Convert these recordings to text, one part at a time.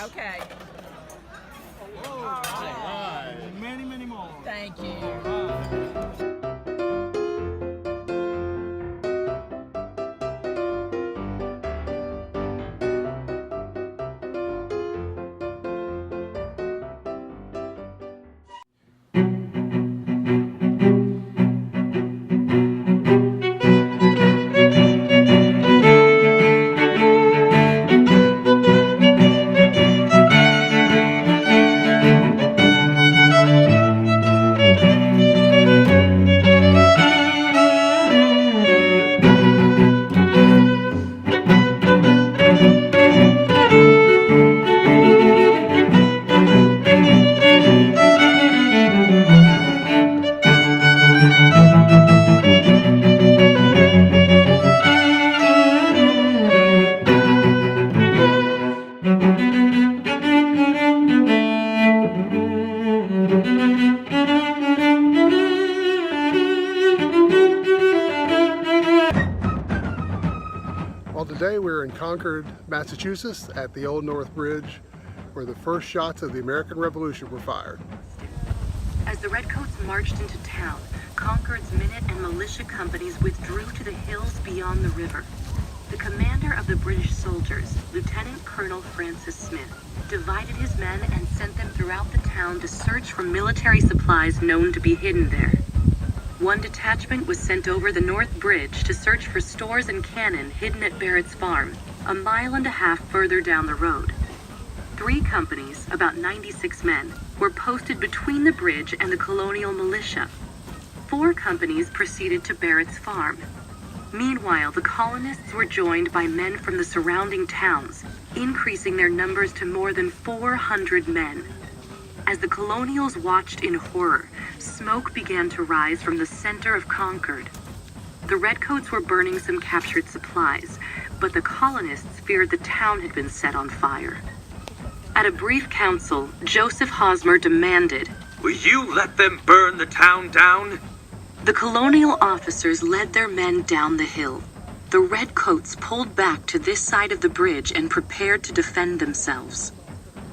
Okay. All right. Many, many more. Thank you. Well, today we're in Concord, Massachusetts at the Old North Bridge, where the first shots of the American Revolution were fired. As the Redcoats marched into town, Concord's minute and militia companies withdrew to the hills beyond the river. The commander of the British soldiers, Lieutenant Colonel Francis Smith, divided his men and sent them throughout the town to search for military supplies known to be hidden there. One detachment was sent over the North Bridge to search for stores and cannon hidden at Barrett's farm, a mile and a half further down the road. 3 companies, about 96 men, were posted between the bridge and the colonial militia. 4 companies proceeded to Barrett's farm. Meanwhile, the colonists were joined by men from the surrounding towns, increasing their numbers to more than 400 men. As the colonials watched in horror, smoke began to rise from the center of Concord. The Redcoats were burning some captured supplies, but the colonists feared the town had been set on fire. At a brief council, Joseph Hosmer demanded, "Will you let them burn the town down?" The colonial officers led their men down the hill. The Redcoats pulled back to this side of the bridge and prepared to defend themselves.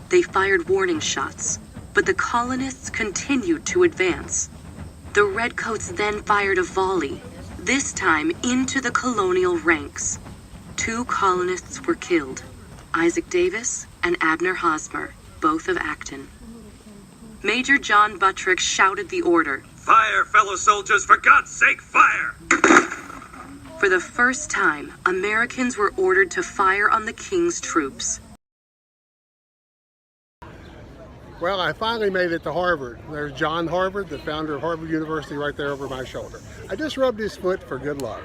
They fired warning shots, but the colonists continued to advance. The Redcoats then fired a volley, this time into the colonial ranks. 2 colonists were killed, Isaac Davis and Abner Hosmer, both of Acton. Major John Buttrick shouted the order, "Fire, fellow soldiers, for God's sake, fire!" For the first time, Americans were ordered to fire on the King's troops. Well, I finally made it to Harvard. There's John Harvard, the founder of Harvard University, right there over my shoulder. I just rubbed his foot for good luck.